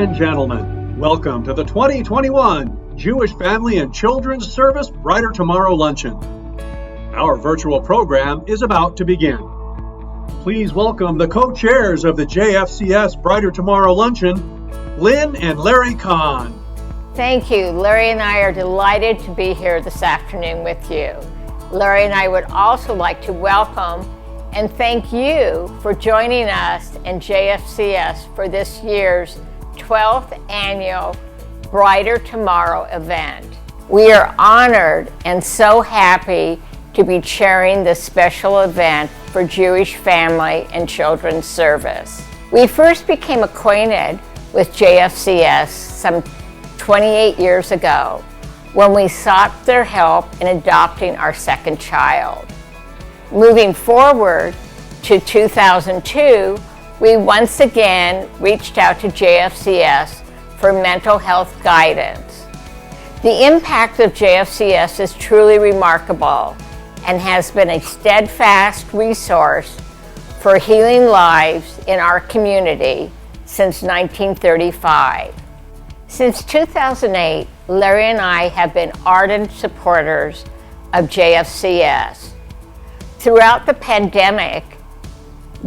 and gentlemen, welcome to the 2021 Jewish Family and Children's Service Brighter Tomorrow Luncheon. Our virtual program is about to begin. Please welcome the co-chairs of the JFCS Brighter Tomorrow Luncheon, Lynn and Larry Kahn. Thank you. Larry and I are delighted to be here this afternoon with you. Larry and I would also like to welcome and thank you for joining us in JFCS for this year's 12th annual Brighter Tomorrow event. We are honored and so happy to be chairing this special event for Jewish Family and Children's Service. We first became acquainted with JFCS some 28 years ago when we sought their help in adopting our second child. Moving forward to 2002, we once again reached out to JFCS for mental health guidance. The impact of JFCS is truly remarkable and has been a steadfast resource for healing lives in our community since 1935. Since 2008, Larry and I have been ardent supporters of JFCS. Throughout the pandemic,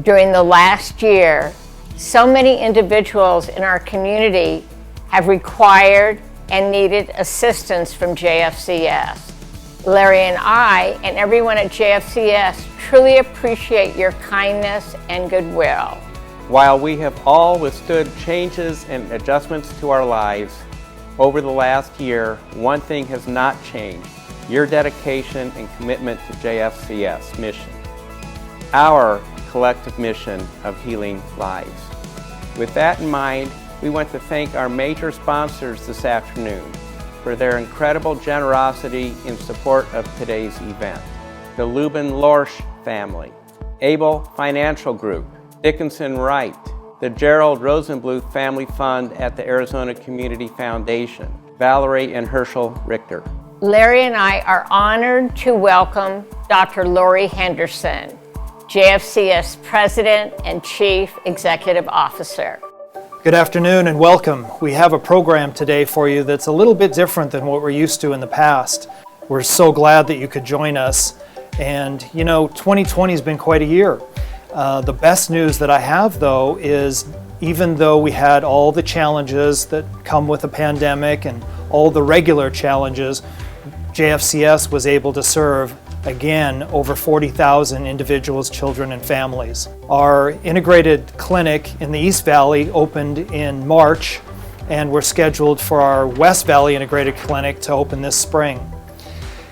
during the last year, so many individuals in our community have required and needed assistance from JFCS. Larry and I and everyone at JFCS truly appreciate your kindness and goodwill. While we have all withstood changes and adjustments to our lives over the last year, one thing has not changed: your dedication and commitment to JFCS mission, our collective mission of healing lives. With that in mind, we want to thank our major sponsors this afternoon for their incredible generosity in support of today's event. The Lubin-Lorsch family, Able Financial Group, Dickinson Wright, the Gerald Rosenbluth Family Fund at the Arizona Community Foundation, Valerie and Herschel Richter. Larry and I are honored to welcome Dr. Laurie Henderson, JFCS President and Chief Executive Officer. Good afternoon and welcome. We have a program today for you that's a little bit different than what we're used to in the past. We're so glad that you could join us. And 2020 has been quite a year. The best news that I have, though, is even though we had all the challenges that come with a pandemic and all the regular challenges, JFCS was able to serve, again, over 40,000 individuals, children, and families. Our integrated clinic in the East Valley opened in March, and we're scheduled for our West Valley integrated clinic to open this spring.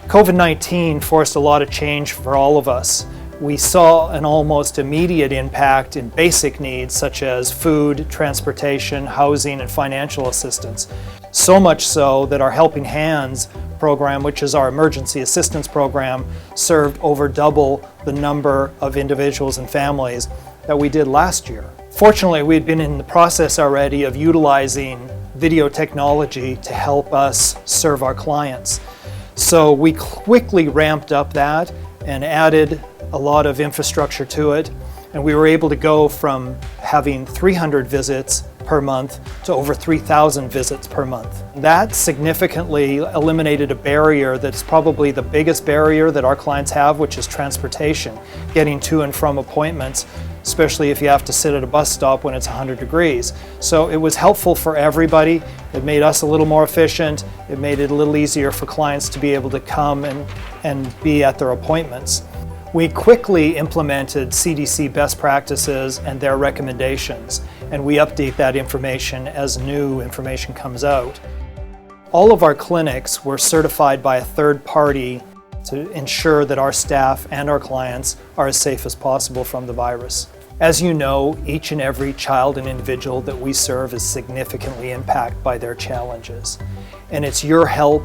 COVID-19 forced a lot of change for all of us. We saw an almost immediate impact in basic needs such as food, transportation, housing, and financial assistance. So much so that our Helping Hands program, which is our emergency assistance program, served over double the number of individuals and families that we did last year. Fortunately, we had been in the process already of utilizing video technology to help us serve our clients. So we quickly ramped up that and added a lot of infrastructure to it, and we were able to go from having 300 visits per month to over 3,000 visits per month. That significantly eliminated a barrier that's probably the biggest barrier that our clients have, which is transportation, getting to and from appointments, especially if you have to sit at a bus stop when it's 100 degrees. So it was helpful for everybody. It made us a little more efficient. It made it a little easier for clients to be able to come and be at their appointments. We quickly implemented CDC best practices and their recommendations, and we update that information as new information comes out. All of our clinics were certified by a third party to ensure that our staff and our clients are as safe as possible from the virus. As you know, each and every child and individual that we serve is significantly impacted by their challenges. And it's your help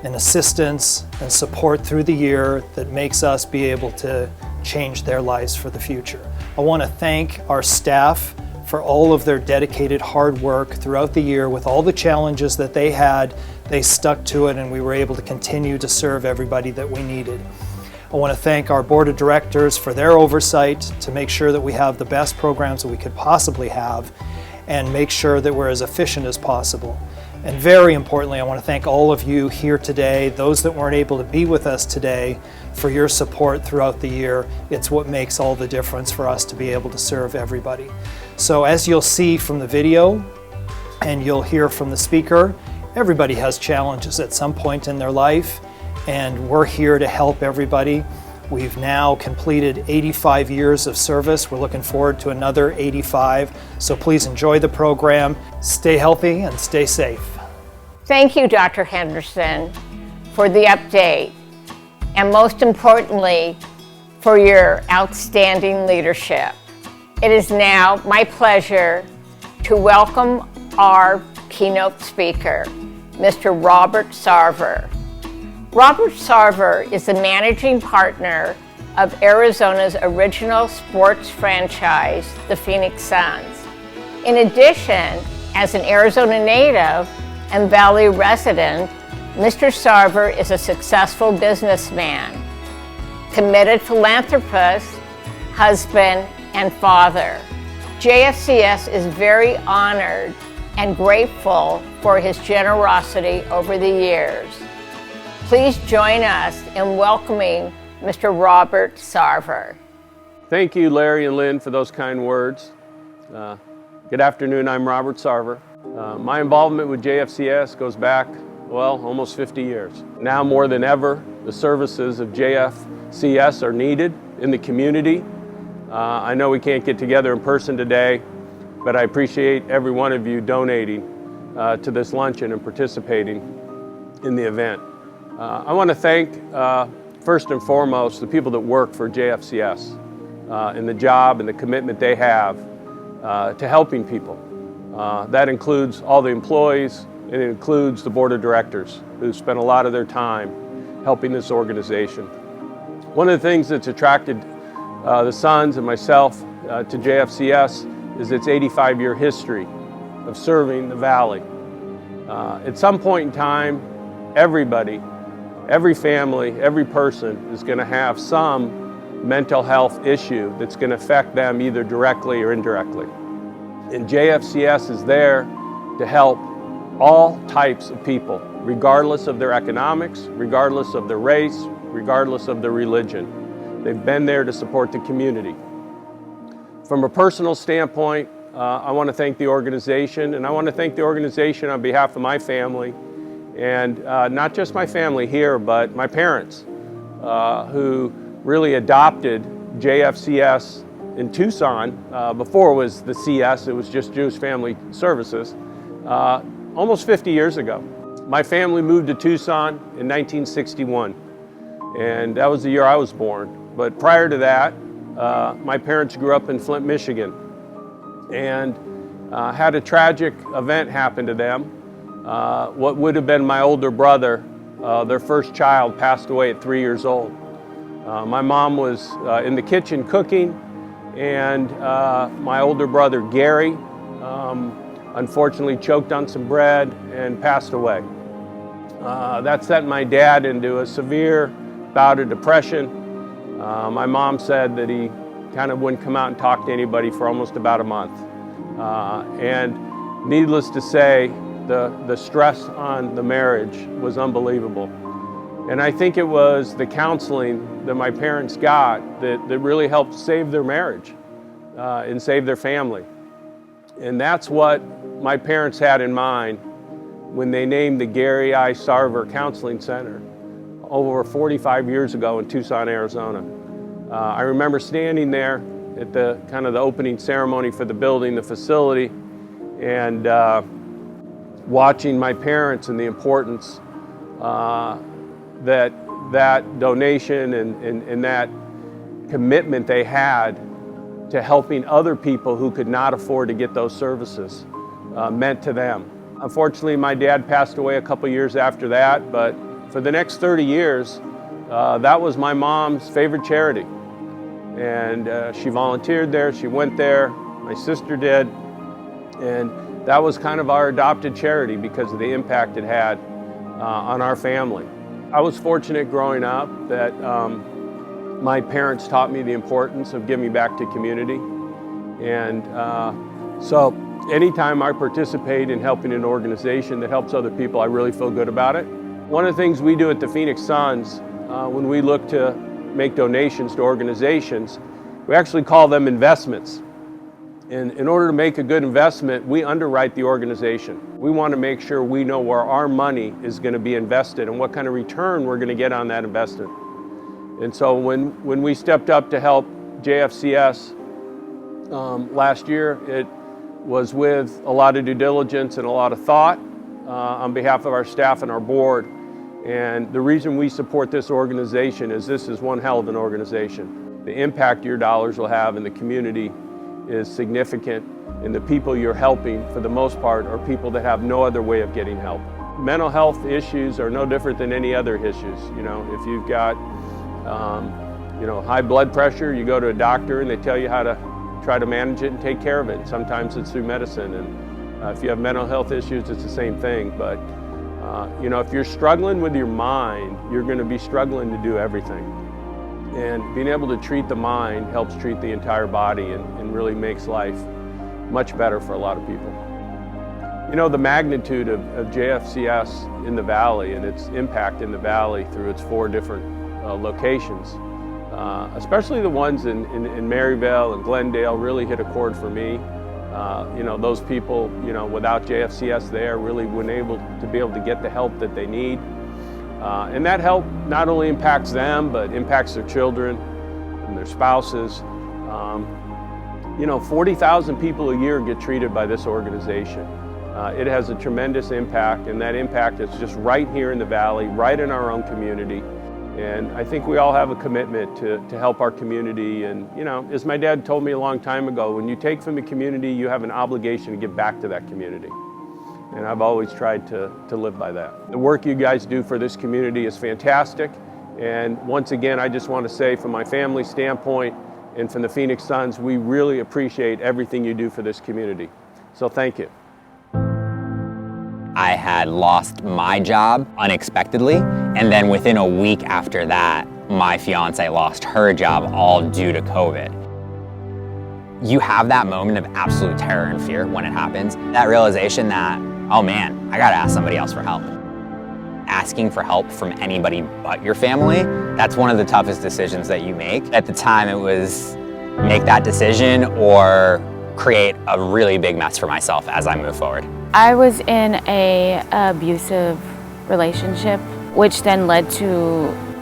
and assistance and support through the year that makes us be able to change their lives for the future. I want to thank our staff for all of their dedicated hard work throughout the year. With all the challenges that they had, they stuck to it, and we were able to continue to serve everybody that we needed. I want to thank our board of directors for their oversight to make sure that we have the best programs that we could possibly have. and make sure that we're as efficient as possible. And very importantly, I want to thank all of you here today, those that weren't able to be with us today, for your support throughout the year. It's what makes all the difference for us to be able to serve everybody. So as you'll see from the video and you'll hear from the speaker, everybody has challenges at some point in their life, and we're here to help everybody. We've now completed 85 years of service. We're looking forward to another 85. So please enjoy the program, stay healthy, and stay safe. Thank you, Dr. Henderson, for the update, and most importantly, for your outstanding leadership. It is now my pleasure to welcome our keynote speaker, Mr. Robert Sarver. Robert Sarver is the managing partner of Arizona's original sports franchise, the Phoenix Suns. In addition, as an Arizona native and Valley resident, Mr. Sarver is a successful businessman, committed philanthropist, husband, and father. JFCS is very honored and grateful for his generosity over the years. Please join us in welcoming Mr. Robert Sarver. Thank you, Larry and Lynn, for those kind words. Good afternoon, I'm Robert Sarver. My involvement with JFCS goes back, well, almost 50 years. Now more than ever, the services of JFCS are needed in the community. I know we can't get together in person today, but I appreciate every one of you donating to this luncheon and participating in the event. I want to thank, first and foremost, the people that work for JFCS and the job and the commitment they have to helping people. That includes all the employees, and it includes the board of directors who spent a lot of their time helping this organization. One of the things that's attracted the Suns and myself to JFCS is its 85-year history of serving the Valley. At some point in time, everybody, every family, every person is going to have some mental health issue that's going to affect them either directly or indirectly. And JFCS is there to help all types of people, regardless of their economics, regardless of their race, regardless of their religion. They've been there to support the community. From a personal standpoint, I want to thank the organization, and I want to thank the organization on behalf of my family, and not just my family here, but my parents, who really adopted JFCS in Tucson. Before it was the CS, it was just Jewish Family Services, almost 50 years ago. My family moved to Tucson in 1961, and that was the year I was born. But prior to that, my parents grew up in Flint, Michigan, and had a tragic event happen to them. What would have been my older brother, their first child, passed away at 3 years old. My mom was in the kitchen cooking, and my older brother, Gary, unfortunately choked on some bread and passed away. That sent my dad into a severe bout of depression. My mom said that he kind of wouldn't come out and talk to anybody for almost about a month. And needless to say, the stress on the marriage was unbelievable. And I think it was the counseling that my parents got that really helped save their marriage and save their family. And that's what my parents had in mind when they named the Gary I. Sarver Counseling Center over 45 years ago in Tucson, Arizona. I remember standing there at the kind of the opening ceremony for the building, the facility, and watching my parents and the importance that donation and that commitment they had to helping other people who could not afford to get those services meant to them. Unfortunately, my dad passed away a couple years after that, but for the next 30 years, that was my mom's favorite charity. And she volunteered there, she went there, my sister did, and that was kind of our adopted charity because of the impact it had on our family. I was fortunate growing up that my parents taught me the importance of giving back to community. And so anytime I participate in helping an organization that helps other people, I really feel good about it. One of the things we do at the Phoenix Suns, when we look to make donations to organizations, we actually call them investments. And in order to make a good investment, we underwrite the organization. We want to make sure we know where our money is going to be invested and what kind of return we're going to get on that investment. And so when we stepped up to help JFCS last year, it was with a lot of due diligence and a lot of thought on behalf of our staff and our board. And the reason we support this organization is this is one hell of an organization. The impact your dollars will have in the community is significant, and the people you're helping, for the most part, are people that have no other way of getting help. Mental health issues are no different than any other issues. You know, if you've got high blood pressure, you go to a doctor and they tell you how to try to manage it and take care of it. Sometimes it's through medicine, and if you have mental health issues, it's the same thing. But if you're struggling with your mind, you're going to be struggling to do everything. And being able to treat the mind helps treat the entire body and really makes life much better for a lot of people. You know, the magnitude of JFCS in the Valley and its impact in the Valley through its 4 different locations, especially the ones in Maryvale and Glendale, really hit a chord for me. Those people, without JFCS there, really wouldn't be able to get the help that they need. And that help not only impacts them, but impacts their children and their spouses. 40,000 people a year get treated by this organization. It has a tremendous impact, and that impact is just right here in the Valley, right in our own community. And I think we all have a commitment to help our community. And, as my dad told me a long time ago, when you take from the community, you have an obligation to give back to that community. And I've always tried to live by that. The work you guys do for this community is fantastic. And once again, I just want to say from my family standpoint and from the Phoenix Suns, we really appreciate everything you do for this community. So thank you. I had lost my job unexpectedly, and then within a week after that, my fiance lost her job, all due to COVID. You have that moment of absolute terror and fear when it happens. That realization that, oh man, I gotta ask somebody else for help. Asking for help from anybody but your family, that's one of the toughest decisions that you make. At the time, it was make that decision or create a really big mess for myself as I move forward. I was in an abusive relationship, which then led to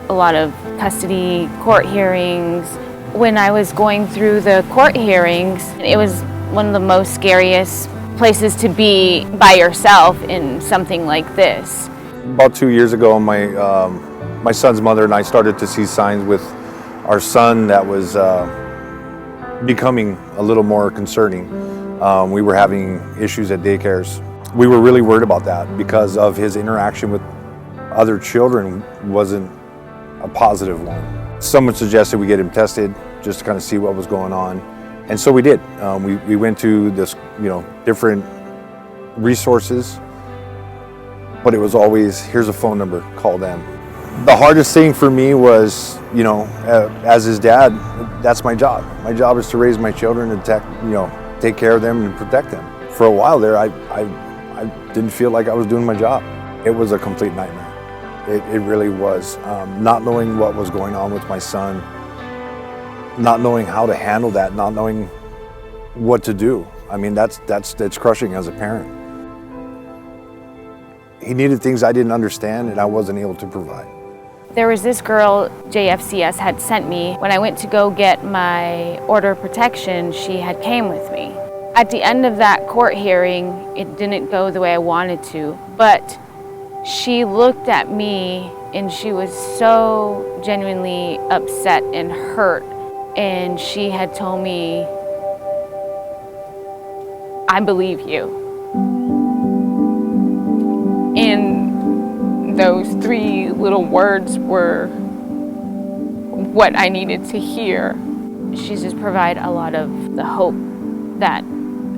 a lot of custody, court hearings. When I was going through the court hearings, it was one of the most scariest places to be by yourself in something like this. About 2 years ago, my son's mother and I started to see signs with our son that was becoming a little more concerning. We were having issues at daycares. We were really worried about that because of his interaction with other children wasn't a positive one. Someone suggested we get him tested just to kind of see what was going on. And so we did. We went to this, different resources, but it was always, here's a phone number, call them. The hardest thing for me was, as his dad, that's my job. My job is to raise my children and take care of them and protect them. For a while there, I didn't feel like I was doing my job. It was a complete nightmare. It really was. Not knowing what was going on with my son, not knowing how to handle that, not knowing what to do. I mean, that's crushing as a parent. He needed things I didn't understand and I wasn't able to provide. There was this girl JFCS had sent me. When I went to go get my order of protection, she had came with me. At the end of that court hearing, it didn't go the way I wanted to, but she looked at me and she was so genuinely upset and hurt. And she had told me, I believe you. And those 3 little words were what I needed to hear. She's just provided a lot of the hope that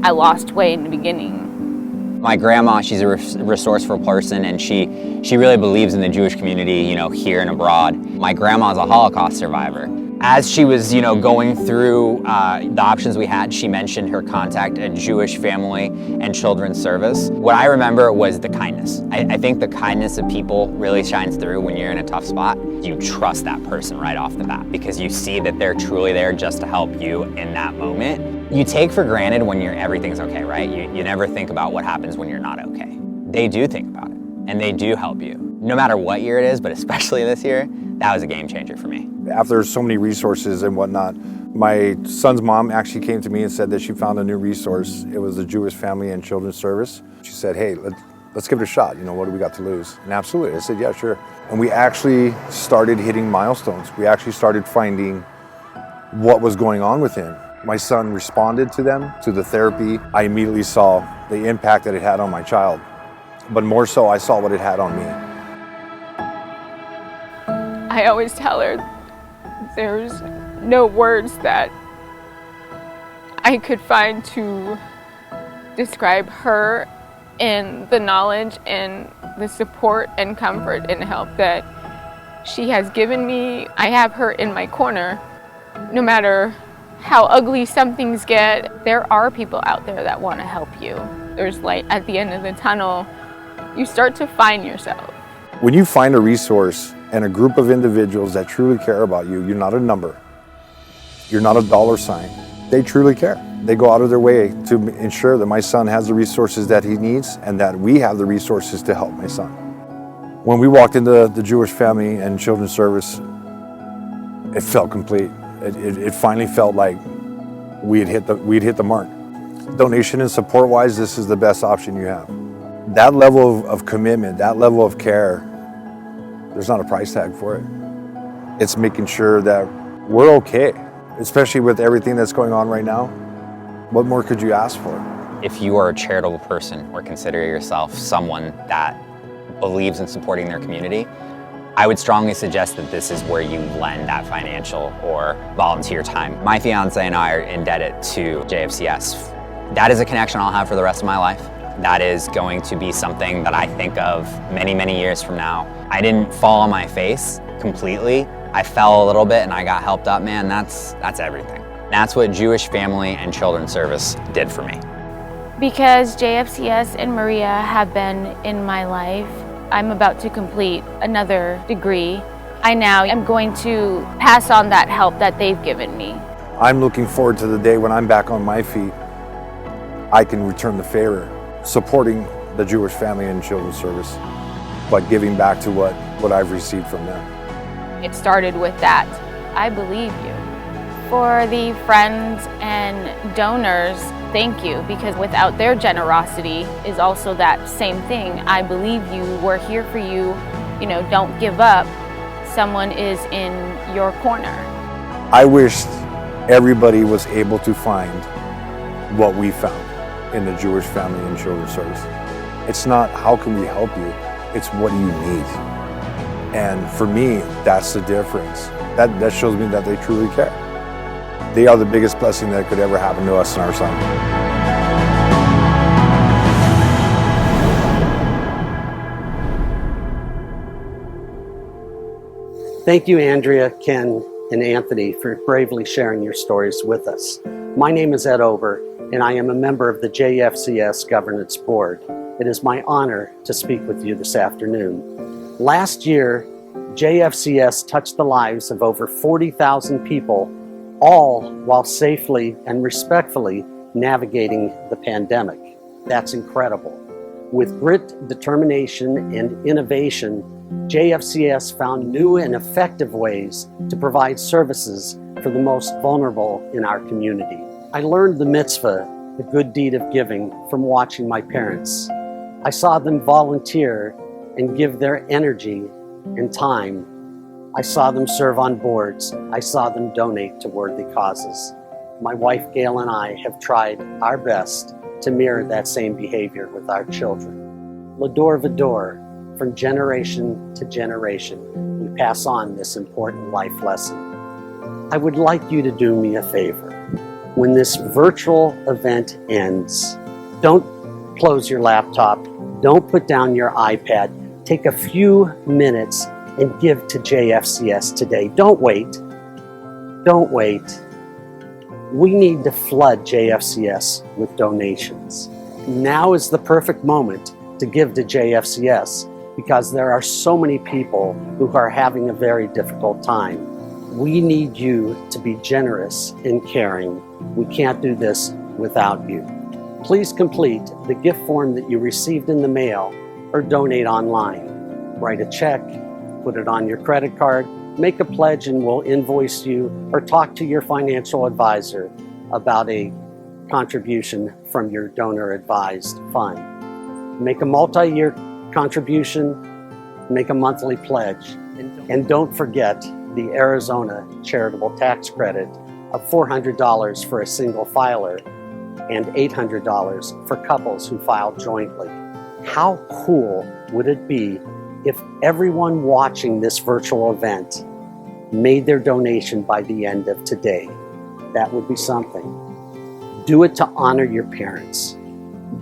I lost way in the beginning. My grandma, she's a resourceful person, and she really believes in the Jewish community, here and abroad. My grandma's a Holocaust survivor. As she was, going through the options we had, she mentioned her contact at Jewish Family and Children's Service. What I remember was the kindness. I think the kindness of people really shines through when you're in a tough spot. You trust that person right off the bat because you see that they're truly there just to help you in that moment. You take for granted when everything's okay, right? You never think about what happens when you're not okay. They do think about it and they do help you. No matter what year it is, but especially this year, that was a game changer for me. After so many resources and whatnot, my son's mom actually came to me and said that she found a new resource. It was the Jewish Family and Children's Service. She said, hey, let's give it a shot. What do we got to lose? And absolutely, I said, yeah, sure. And we actually started hitting milestones. We actually started finding what was going on with him. My son responded to them, to the therapy. I immediately saw the impact that it had on my child. But more so, I saw what it had on me. I always tell her there's no words that I could find to describe her and the knowledge and the support and comfort and help that she has given me. I have her in my corner. No matter how ugly some things get, there are people out there that want to help you. There's light at the end of the tunnel. You start to find yourself. When you find a resource and a group of individuals that truly care about you, you're not a number. You're not a dollar sign. They truly care. They go out of their way to ensure that my son has the resources that he needs and that we have the resources to help my son. When we walked into the Jewish Family and Children's Service, it felt complete. It finally felt like we'd hit the mark. Donation and support-wise, this is the best option you have. That level of commitment, that level of care, there's not a price tag for it. It's making sure that we're okay, especially with everything that's going on right now. What more could you ask for? If you are a charitable person or consider yourself someone that believes in supporting their community, I would strongly suggest that this is where you lend that financial or volunteer time. My fiance and I are indebted to JFCS. That is a connection I'll have for the rest of my life. That is going to be something that I think of many, many years from now. I didn't fall on my face completely. I fell a little bit and I got helped up, man. That's everything. That's what Jewish Family and Children's Service did for me. Because JFCS and Maria have been in my life, I'm about to complete another degree. I now am going to pass on that help that they've given me. I'm looking forward to the day when I'm back on my feet. I can return the favor, supporting the Jewish Family and Children's Service, but giving back to what I've received from them. It started with that. I believe you. For the friends and donors, thank you, because without their generosity is also that same thing. I believe you, we're here for you, don't give up. Someone is in your corner. I wished everybody was able to find what we found in the Jewish Family and Children's Service. It's not how can we help you, it's what do you need. And for me, that's the difference. That shows me that they truly care. They are the biggest blessing that could ever happen to us and our son. Thank you, Andrea, Ken, and Anthony, for bravely sharing your stories with us. My name is Ed Ober, and I am a member of the JFCS Governance Board. It is my honor to speak with you this afternoon. Last year, JFCS touched the lives of over 40,000 people, all while safely and respectfully navigating the pandemic. That's incredible. With grit, determination, and innovation, JFCS found new and effective ways to provide services for the most vulnerable in our community. I learned the mitzvah, the good deed of giving, from watching my parents. I saw them volunteer and give their energy and time. I saw them serve on boards. I saw them donate to worthy causes. My wife Gail and I have tried our best to mirror that same behavior with our children. L'dor v'dor, from generation to generation, we pass on this important life lesson. I would like you to do me a favor. When this virtual event ends, don't close your laptop, don't put down your iPad. Take a few minutes and give to JFCS today. Don't wait. Don't wait. We need to flood JFCS with donations. Now is the perfect moment to give to JFCS because there are so many people who are having a very difficult time. We need you to be generous and caring. We can't do this without you. Please complete the gift form that you received in the mail or donate online. Write a check, put it on your credit card, make a pledge and we'll invoice you, or talk to your financial advisor about a contribution from your donor-advised fund. Make a multi-year contribution, make a monthly pledge, and don't forget the Arizona charitable tax credit of $400 for a single filer and $800 for couples who file jointly. How cool would it be if everyone watching this virtual event made their donation by the end of today? That would be something. Do it to honor your parents.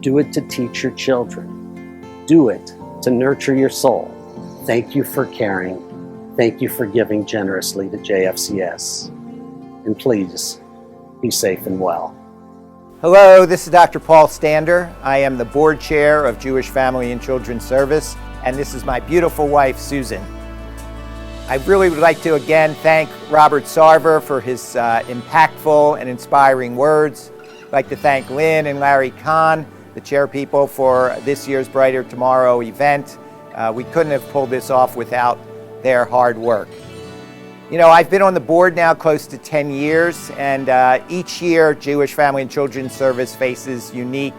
Do it to teach your children. Do it to nurture your soul. Thank you for caring. Thank you for giving generously to JFCS. And please, be safe and well. Hello, this is Dr. Paul Stander. I am the board chair of Jewish Family and Children's Service, and this is my beautiful wife, Susan. I really would like to again thank Robert Sarver for his impactful and inspiring words. I'd like to thank Lynn and Larry Kahn, the chair people, for this year's Brighter Tomorrow event. We couldn't have pulled this off without their hard work. You know, I've been on the board now close to 10 years, and each year Jewish Family and Children's Service faces unique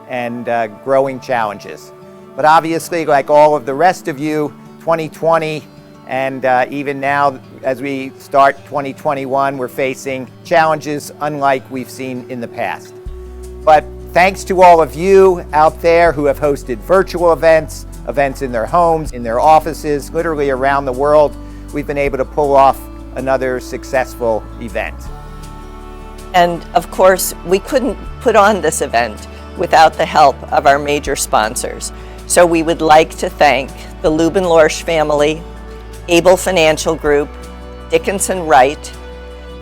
and growing challenges. But obviously, like all of the rest of you, 2020 and even now as we start 2021, we're facing challenges unlike we've seen in the past. But thanks to all of you out there who have hosted virtual events in their homes, in their offices, literally around the world, we've been able to pull off another successful event. And of course, we couldn't put on this event without the help of our major sponsors. So we would like to thank the Lubin Lorsch family, Able Financial Group, Dickinson Wright,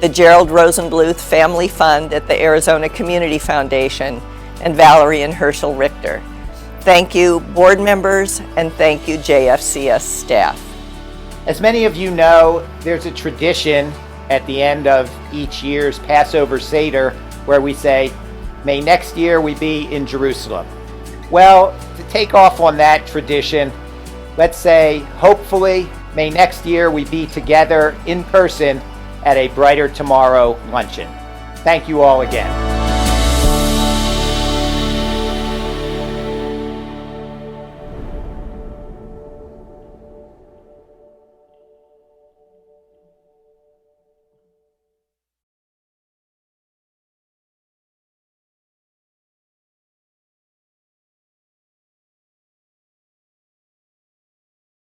the Gerald Rosenbluth Family Fund at the Arizona Community Foundation, and Valerie and Herschel Richter. Thank you, board members, and thank you, JFCS staff. As many of you know, there's a tradition at the end of each year's Passover Seder where we say, may next year we be in Jerusalem. Well, to take off on that tradition, let's say, hopefully, may next year we be together in person at a Brighter Tomorrow luncheon. Thank you all again.